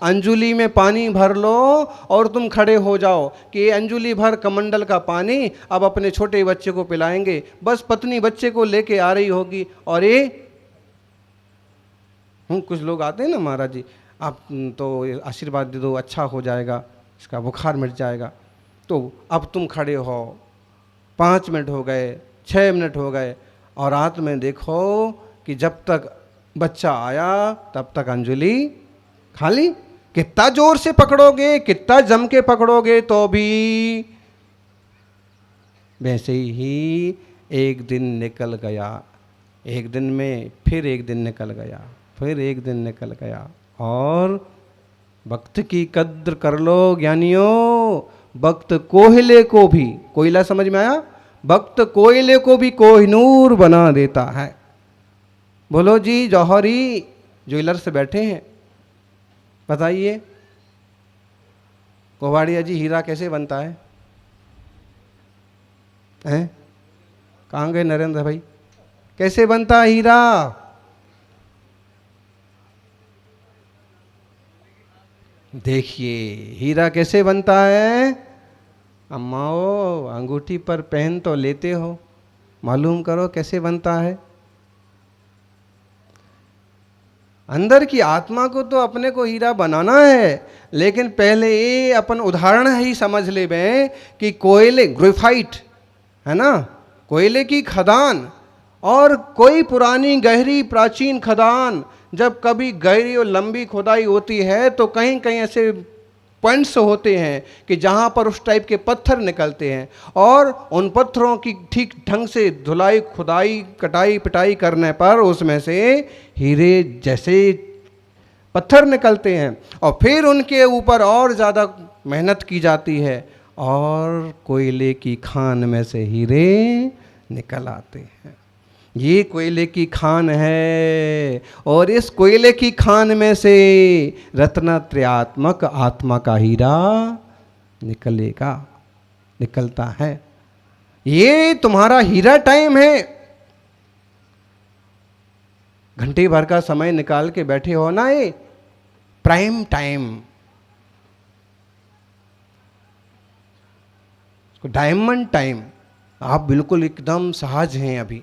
अंजुली में पानी भर लो और तुम खड़े हो जाओ कि ये अंजुली भर कमंडल का पानी अब अपने छोटे बच्चे को पिलाएंगे। बस पत्नी बच्चे को लेके आ रही होगी और ये कुछ लोग आते हैं ना, महाराज जी आप तो आशीर्वाद दे दो, अच्छा हो जाएगा, इसका बुखार मिट जाएगा। तो अब तुम खड़े हो, 5 मिनट हो गए, 6 मिनट हो गए, और रात में देखो कि जब तक बच्चा आया तब तक अंजलि खाली। कितना जोर से पकड़ोगे, कितना जम के पकड़ोगे तो भी वैसे ही एक दिन निकल गया, एक दिन में फिर एक दिन निकल गया, फिर एक दिन निकल गया। और वक्त की कद्र कर लो ज्ञानियों, वक्त कोयले को भी, कोयला समझ में आया, वक्त कोयले को भी कोहिनूर बना देता है। बोलो जी जौहरी ज्वेलर से बैठे हैं, बताइए कोवाड़िया जी हीरा कैसे बनता है? हैं? कहाँ गए नरेंद्र भाई? कैसे बनता है हीरा? देखिए हीरा कैसे बनता है। अम्माओ अंगूठी पर पहन तो लेते हो, मालूम करो कैसे बनता है। अंदर की आत्मा को तो अपने को हीरा बनाना है, लेकिन पहले ये अपन उदाहरण ही समझ ले बे कि कोयले ग्रेफाइट है ना, कोयले की खदान और कोई पुरानी गहरी प्राचीन खदान, जब कभी गहरी और लंबी खुदाई होती है तो कहीं कहीं ऐसे पॉइंट्स होते हैं कि जहाँ पर उस टाइप के पत्थर निकलते हैं, और उन पत्थरों की ठीक ढंग से धुलाई खुदाई कटाई पिटाई करने पर उसमें से हीरे जैसे पत्थर निकलते हैं, और फिर उनके ऊपर और ज़्यादा मेहनत की जाती है और कोयले की खान में से हीरे निकल आते हैं। ये कोयले की खान है, और इस कोयले की खान में से रत्नत्रयात्मक आत्मा का हीरा निकलेगा, निकलता है। ये तुम्हारा हीरा टाइम है। घंटे भर का समय निकाल के बैठे हो ना, ये प्राइम टाइम, डायमंड टाइम। आप बिल्कुल एकदम सहज हैं, अभी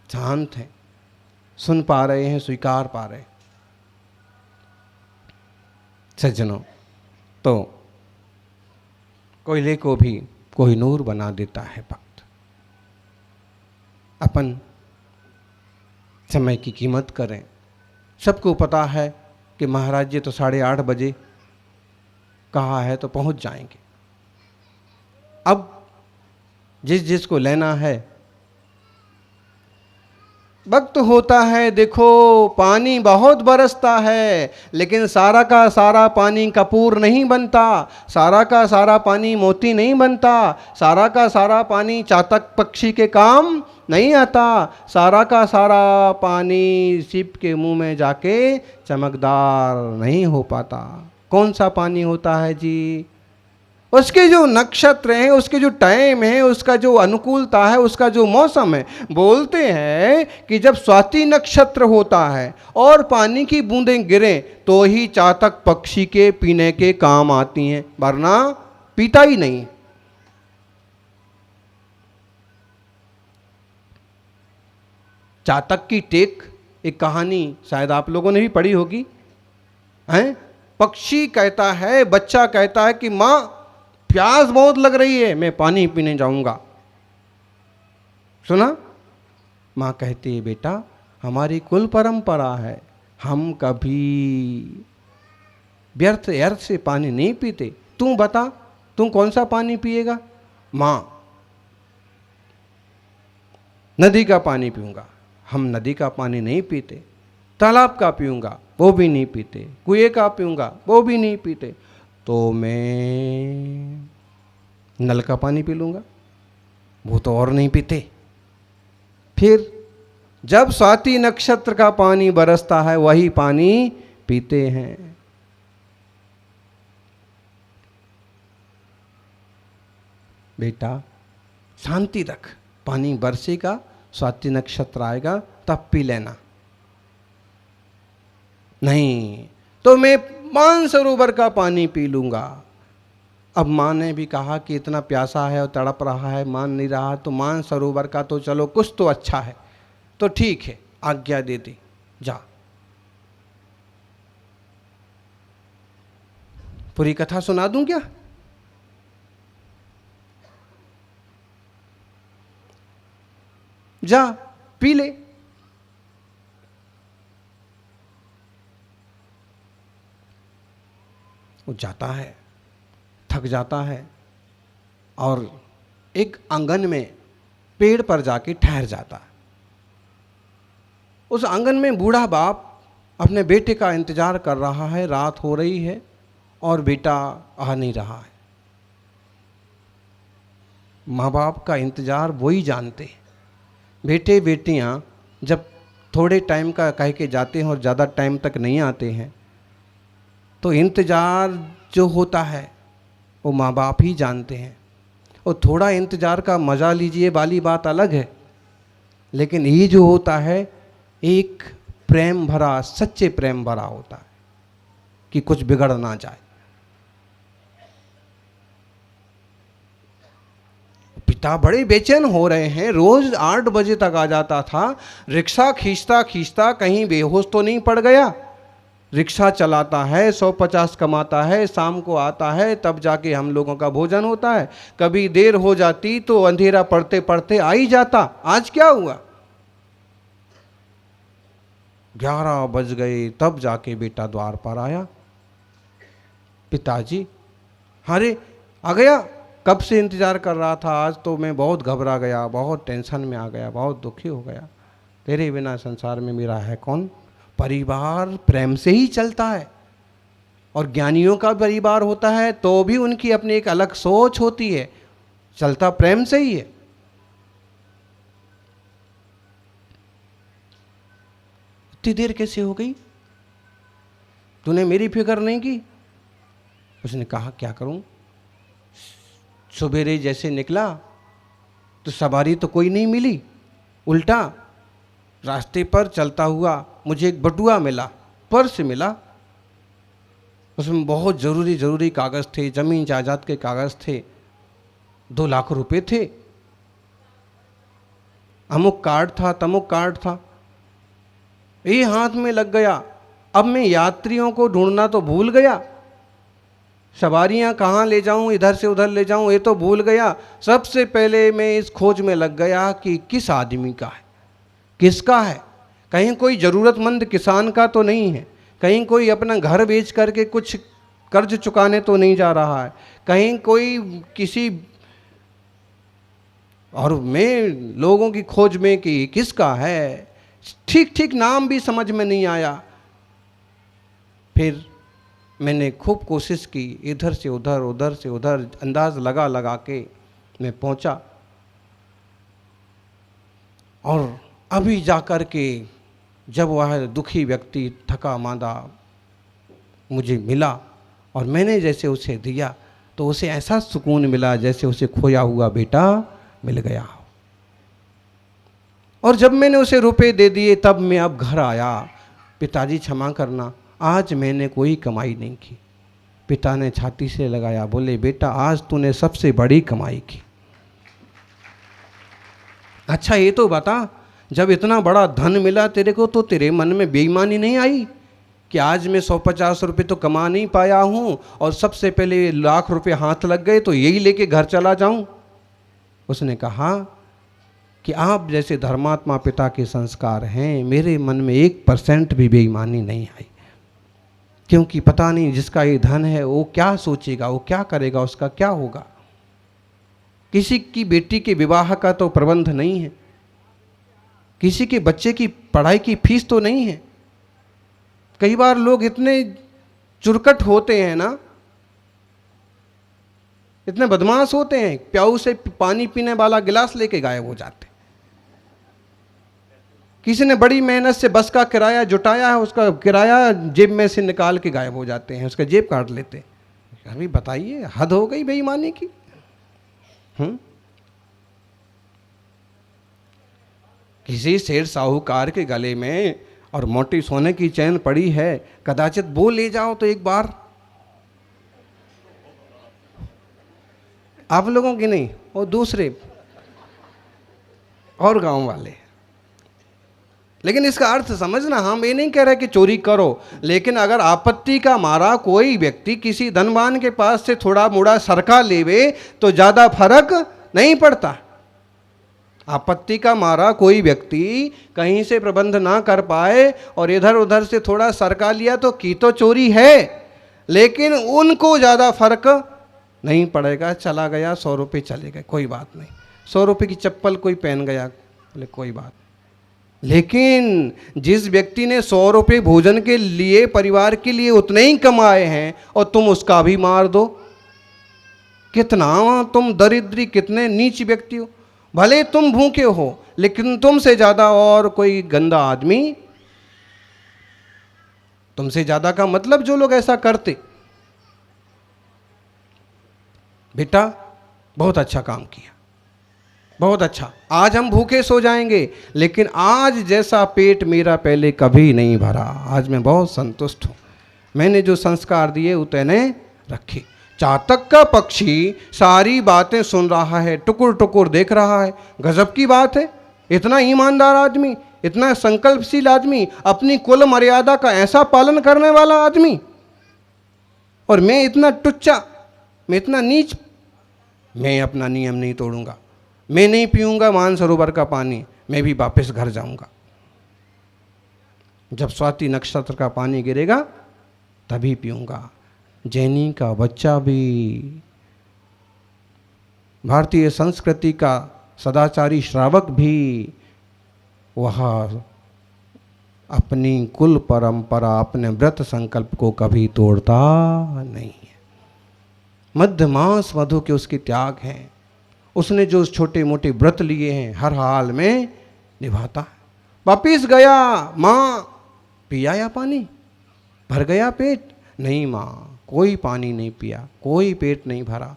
शांत हैं, सुन पा रहे हैं, स्वीकार पा रहे हैं। सज्जनों, तो कोयले को भी कोहिनूर बना देता है भक्त। अपन समय की कीमत करें। सबको पता है कि महाराज जी तो 8:30 बजे कहा है तो पहुंच जाएंगे। अब जिस जिसको लेना है, वक्त होता है, देखो पानी बहुत बरसता है, लेकिन सारा का सारा पानी कपूर नहीं बनता, सारा का सारा पानी मोती नहीं बनता, सारा का सारा पानी चातक पक्षी के काम नहीं आता, सारा का सारा पानी सीप के मुंह में जाके चमकदार नहीं हो पाता। कौन सा पानी होता है जी? उसके जो नक्षत्र हैं, उसके जो टाइम है, उसका जो अनुकूलता है, उसका जो मौसम है। बोलते हैं कि जब स्वाति नक्षत्र होता है और पानी की बूंदें गिरें तो ही चातक पक्षी के पीने के काम आती हैं, वरना पीता ही नहीं। चातक की टेक एक कहानी शायद आप लोगों ने भी पढ़ी होगी, हैं? पक्षी कहता है, बच्चा कहता है कि माँ प्यास बहुत लग रही है, मैं पानी पीने जाऊंगा। सुना? माँ कहती है बेटा हमारी कुल परंपरा है, हम कभी व्यर्थ व्यर्थ से पानी नहीं पीते। तू बता, तू कौन सा पानी पिएगा? माँ नदी का पानी पीऊंगा। हम नदी का पानी नहीं पीते। तालाब का पीऊंगा, वो भी नहीं पीते। कुएं का पीऊंगा, वो भी नहीं पीते। तो मैं नल का पानी पी लूँगा, वो तो और नहीं पीते। फिर जब स्वाति नक्षत्र का पानी बरसता है वही पानी पीते हैं। बेटा शांति रख, पानी बरसेगा, स्वाति नक्षत्र आएगा तब पी लेना। नहीं तो मैं मानसरोवर का पानी पी लूँगा। अब माँ ने भी कहा कि इतना प्यासा है और तड़प रहा है, मान नहीं रहा, तो मानसरोवर का तो चलो कुछ तो अच्छा है, तो ठीक है, आज्ञा दे दी, जा। पूरी कथा सुना दूं क्या? जा पी ले। वो जाता है, थक जाता है और एक आंगन में पेड़ पर जाके ठहर जाता है। उस आंगन में बूढ़ा बाप अपने बेटे का इंतजार कर रहा है। रात हो रही है और बेटा आ नहीं रहा है। माँ बाप का इंतजार वही जानते हैं। बेटे बेटियाँ जब थोड़े टाइम का कह के जाते हैं और ज़्यादा टाइम तक नहीं आते हैं, तो इंतज़ार जो होता है वो माँ बाप ही जानते हैं। और थोड़ा इंतज़ार का मज़ा लीजिए वाली बात अलग है, लेकिन ये जो होता है एक प्रेम भरा, सच्चे प्रेम भरा होता है कि कुछ बिगड़ ना जाए। पिता बड़े बेचैन हो रहे हैं। रोज 8 बजे तक आ जाता था, रिक्शा खींचता खींचता कहीं बेहोश तो नहीं पड़ गया। रिक्शा चलाता है, 150 कमाता है, शाम को आता है, तब जाके हम लोगों का भोजन होता है। कभी देर हो जाती तो अंधेरा पड़ते पड़ते आ ही जाता। आज क्या हुआ? 11 बज गए, तब जाके बेटा द्वार पर आया। पिताजी, अरे आ गया, कब से इंतजार कर रहा था, आज तो मैं बहुत घबरा गया, बहुत टेंशन में आ गया, बहुत दुखी हो गया। तेरे बिना संसार में मेरा है कौन? परिवार प्रेम से ही चलता है, और ज्ञानियों का परिवार होता है तो भी उनकी अपनी एक अलग सोच होती है, चलता प्रेम से ही है। इतनी देर कैसे हो गई? तूने मेरी फिक्र नहीं की? उसने कहा क्या करूं, सवेरे जैसे निकला तो सवारी तो कोई नहीं मिली, उल्टा रास्ते पर चलता हुआ मुझे एक बटुआ मिला, पर्स मिला। उसमें बहुत ज़रूरी कागज़ थे, ज़मीन जायदाद के कागज़ थे, 2 लाख रुपए थे, अमुक कार्ड था, तमुक कार्ड था। ये हाथ में लग गया। अब मैं यात्रियों को ढूंढना तो भूल गया, सवारियां कहाँ ले जाऊं, इधर से उधर ले जाऊं, ये तो भूल गया। सबसे पहले मैं इस खोज में लग गया कि किस आदमी का है, किसका है। कहीं कोई ज़रूरतमंद किसान का तो नहीं है, कहीं कोई अपना घर बेच करके कुछ कर्ज चुकाने तो नहीं जा रहा है, कहीं कोई किसी, और मैं लोगों की खोज में कि किसका है, ठीक ठीक नाम भी समझ में नहीं आया। फिर मैंने खूब कोशिश की, इधर से उधर, उधर से उधर, अंदाज लगा लगा के मैं पहुंचा। और अभी जाकर के जब वह दुखी व्यक्ति थका मांदा मुझे मिला और मैंने जैसे उसे दिया, तो उसे ऐसा सुकून मिला जैसे उसे खोया हुआ बेटा मिल गया। और जब मैंने उसे रुपए दे दिए तब मैं अब घर आया। पिताजी क्षमा करना, आज मैंने कोई कमाई नहीं की। पिता ने छाती से लगाया, बोले बेटा आज तूने सबसे बड़ी कमाई की। अच्छा ये तो बता, जब इतना बड़ा धन मिला तेरे को, तो तेरे मन में बेईमानी नहीं आई कि आज मैं 150 रुपये तो कमा नहीं पाया हूँ और सबसे पहले लाख रुपए हाथ लग गए तो यही लेके घर चला जाऊँ? उसने कहा कि आप जैसे धर्मात्मा पिता के संस्कार हैं, मेरे मन में 1% भी बेईमानी नहीं आई, क्योंकि पता नहीं जिसका ये धन है वो क्या सोचेगा, वो क्या करेगा, उसका क्या होगा। किसी की बेटी के विवाह का तो प्रबंध नहीं है, किसी के बच्चे की पढ़ाई की फीस तो नहीं है। कई बार लोग इतने चुरकट होते हैं ना, इतने बदमाश होते हैं, प्याऊ से पानी पीने वाला गिलास लेके गायब हो जाते। किसी ने बड़ी मेहनत से बस का किराया जुटाया है, उसका किराया जेब में से निकाल के गायब हो जाते हैं, उसका जेब काट लेते हैं। अभी बताइए, हद हो गई बेईमानी की। किसी सेठ साहूकार के गले में और मोटी सोने की चैन पड़ी है, कदाचित वो ले जाओ तो एक बार, आप लोगों की नहीं, वो दूसरे और गांव वाले। लेकिन इसका अर्थ समझना, हम ये नहीं कह रहे कि चोरी करो, लेकिन अगर आपत्ति का मारा कोई व्यक्ति किसी धनवान के पास से थोड़ा मोड़ा सरका लेवे तो ज़्यादा फर्क नहीं पड़ता। आपत्ति का मारा कोई व्यक्ति कहीं से प्रबंध ना कर पाए और इधर उधर से थोड़ा सरका लिया तो की तो चोरी है, लेकिन उनको ज़्यादा फर्क नहीं पड़ेगा। चला गया 100 रुपये चले गए, कोई बात नहीं। 100 रुपये की चप्पल कोई पहन गया, बोले कोई बात। लेकिन जिस व्यक्ति ने 100 रुपये भोजन के लिए, परिवार के लिए उतने ही कमाए हैं और तुम उसका भी मार दो, कितना तुम दरिद्री, कितने नीच व्यक्ति हो। भले तुम भूखे हो, लेकिन तुमसे ज़्यादा और कोई गंदा आदमी, तुमसे ज़्यादा का मतलब जो लोग ऐसा करते। बेटा बहुत अच्छा काम किया, बहुत अच्छा, आज हम भूखे सो जाएंगे, लेकिन आज जैसा पेट मेरा पहले कभी नहीं भरा। आज मैं बहुत संतुष्ट हूँ, मैंने जो संस्कार दिए उतने रखे। चातक का पक्षी सारी बातें सुन रहा है, टुकुर टुकुर देख रहा है। गजब की बात है, इतना ईमानदार आदमी, इतना संकल्पशील आदमी, अपनी कुल मर्यादा का ऐसा पालन करने वाला आदमी, और मैं इतना टुच्चा, मैं इतना नीच। मैं अपना नियम नहीं तोड़ूंगा, मैं नहीं पीऊंगा मानसरोवर का पानी, मैं भी वापस घर जाऊंगा। जब स्वाति नक्षत्र का पानी गिरेगा तभी पीऊंगा। जैनी का बच्चा भी, भारतीय संस्कृति का सदाचारी श्रावक भी, वह अपनी कुल परंपरा, अपने व्रत संकल्प को कभी तोड़ता नहीं है। मध्य मास मधु के उसके त्याग हैं। उसने जो छोटे मोटे व्रत लिए हैं हर हाल में निभाता है। वापिस गया, माँ पिया या पानी, भर गया पेट? नहीं माँ, कोई पानी नहीं पिया, कोई पेट नहीं भरा।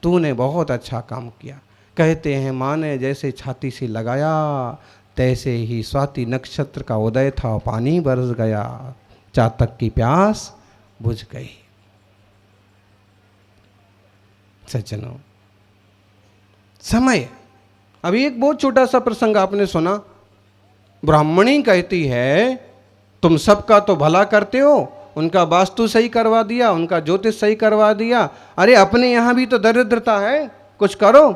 तूने बहुत अच्छा काम किया। कहते हैं माँ ने जैसे छाती से लगाया, तैसे ही स्वाति नक्षत्र का उदय था, पानी बरस गया, चातक की प्यास बुझ गई। सज्जनों, समय, अभी एक बहुत छोटा सा प्रसंग आपने सुना। ब्राह्मणी कहती है तुम सबका तो भला करते हो, उनका वास्तु सही करवा दिया, उनका ज्योतिष सही करवा दिया, अरे अपने यहाँ भी तो दरिद्रता है, कुछ करो।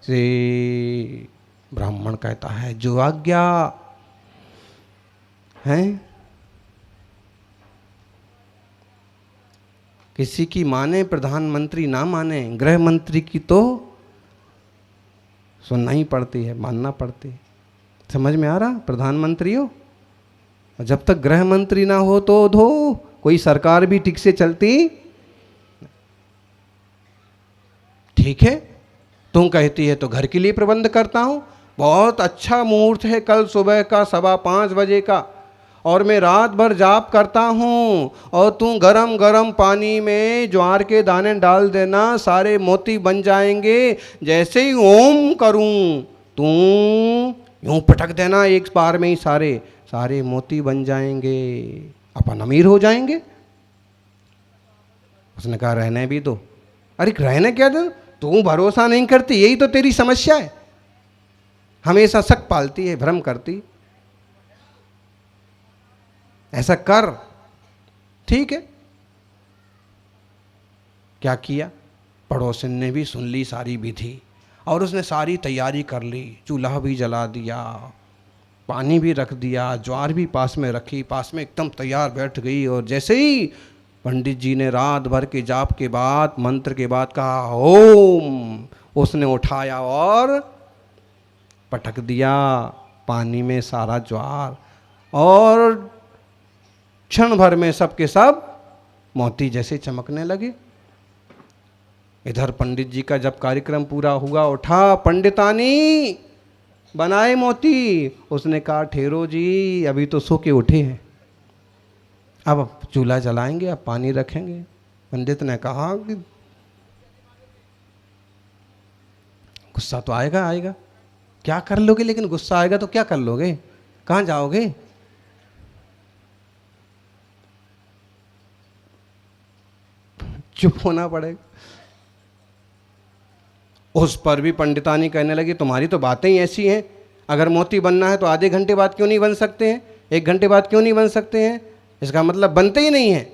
से ब्राह्मण कहता है जो आज्ञा है। किसी की माने प्रधानमंत्री ना माने, गृह मंत्री की तो सुनना ही पड़ती है, मानना पड़ती है। समझ में आ रहा? प्रधानमंत्री हो, जब तक गृह मंत्री ना हो तो धो कोई सरकार भी ठीक से चलती। ठीक है, तुम कहती है तो घर के लिए प्रबंध करता हूं। बहुत अच्छा मुहूर्त है कल सुबह का 5:15 बजे का, और मैं रात भर जाप करता हूँ, और तू गरम गरम पानी में ज्वार के दाने डाल देना, सारे मोती बन जाएंगे। जैसे ही ओम करूँ तू यूँ पटक देना, एक बार में ही सारे सारे मोती बन जाएंगे, अपन अमीर हो जाएंगे। उसने कहा रहने भी दो। अरे रहने क्या दो, तू भरोसा नहीं करती, यही तो तेरी समस्या है, हमेशा शक पालती है, भ्रम करती। ऐसा कर, ठीक है। क्या किया, पड़ोसन ने भी सुन ली सारी विधि, और उसने सारी तैयारी कर ली। चूल्हा भी जला दिया, पानी भी रख दिया, ज्वार भी पास में रखी, पास में एकदम तैयार बैठ गई। और जैसे ही पंडित जी ने रात भर के जाप के बाद, मंत्र के बाद कहा ओम, उसने उठाया और पटक दिया पानी में सारा ज्वार, और क्षण भर में सब के सब मोती जैसे चमकने लगे। इधर पंडित जी का जब कार्यक्रम पूरा हुआ, उठा पंडितानी बनाए मोती। उसने कहा ठहरो जी, अभी तो सो के उठे हैं, अब चूल्हा जलाएंगे, अब पानी रखेंगे। पंडित ने कहा कि गुस्सा तो आएगा, आएगा, क्या कर लोगे, लेकिन गुस्सा आएगा तो क्या कर लोगे, कहाँ जाओगे? चुप होना पड़ेगा। उस पर भी पंडितानी कहने लगी तुम्हारी तो बातें ही ऐसी हैं, अगर मोती बनना है तो आधे घंटे बाद क्यों नहीं बन सकते हैं, 1 घंटे बाद क्यों नहीं बन सकते हैं, इसका मतलब बनते ही नहीं हैं।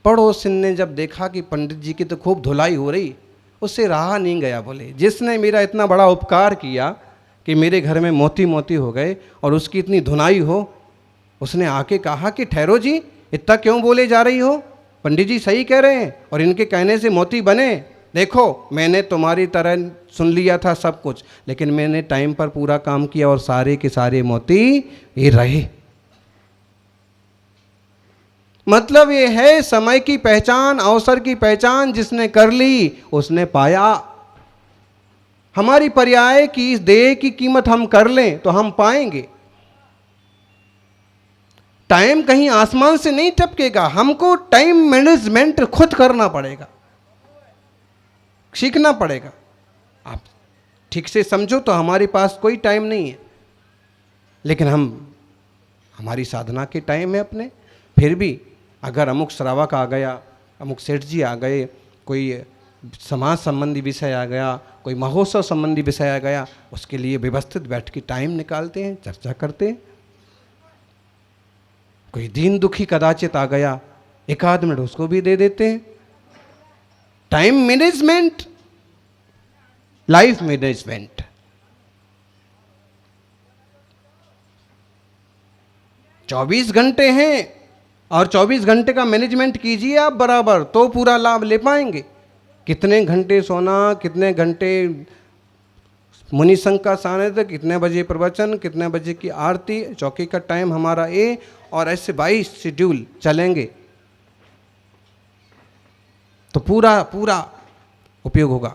पड़ोसिन ने जब देखा कि पंडित जी की तो खूब धुलाई हो रही, उससे रहा नहीं गया। बोले जिसने मेरा इतना बड़ा उपकार किया कि मेरे घर में मोती मोती हो गए और उसकी इतनी धुनाई हो, उसने आके कहा कि ठहरो जी, इतना क्यों बोले जा रही हो, पंडित जी सही कह रहे हैं और इनके कहने से मोती बने। देखो मैंने तुम्हारी तरह सुन लिया था सब कुछ, लेकिन मैंने टाइम पर पूरा काम किया और सारे के सारे मोती ये रहे। मतलब ये है समय की पहचान, अवसर की पहचान जिसने कर ली उसने पाया। हमारी पर्याय की इस देह की कीमत हम कर लें तो हम पाएंगे। टाइम कहीं आसमान से नहीं टपकेगा, हमको टाइम मैनेजमेंट खुद करना पड़ेगा, सीखना पड़ेगा। आप ठीक से समझो तो हमारे पास कोई टाइम नहीं है, लेकिन हमारी साधना के टाइम है अपने। फिर भी अगर अमुक श्रावक आ गया, अमुक सेठ जी आ गए, कोई समाज संबंधी विषय आ गया, कोई महोत्सव संबंधी विषय आ गया, उसके लिए व्यवस्थित बैठ के टाइम निकालते हैं, चर्चा करते हैं। कोई दीन दुखी कदाचित आ गया, 1 मिनट उसको भी दे देते हैं। Time management, life management. चौबीस घंटे हैं और 24 घंटे का मैनेजमेंट कीजिए आप बराबर, तो पूरा लाभ ले पाएंगे। कितने घंटे सोना, कितने घंटे मुनि संघ का सानिध्य, कितने बजे प्रवचन, कितने बजे की आरती, चौकी का टाइम हमारा ए, और ऐसे 22 शेड्यूल चलेंगे तो पूरा पूरा उपयोग होगा।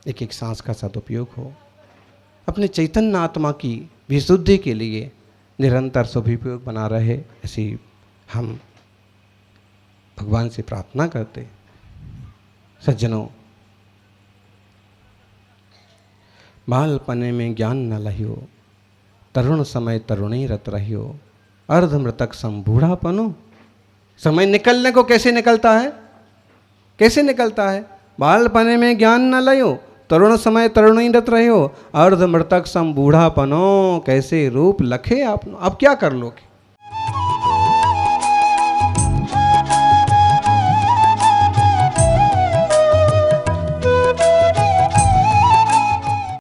एक एक सांस का सदुपयोग हो, अपने चैतन्य आत्मा की विशुद्धि के लिए निरंतर सदुपयोग बना रहे, ऐसी हम भगवान से प्रार्थना करते। सज्जनों, बालपने में ज्ञान न लहियो, तरुण समय तरुणी रत रहियो, अर्ध मृतक सम बूढ़ापनो। समय निकलने को कैसे निकलता है, कैसे निकलता है? बालपने में ज्ञान न लयो, तरुण समय तरुणी रत रहियो, अर्ध मृतक सम बूढ़ापनो। कैसे रूप लखे आप, अब क्या कर लोगे?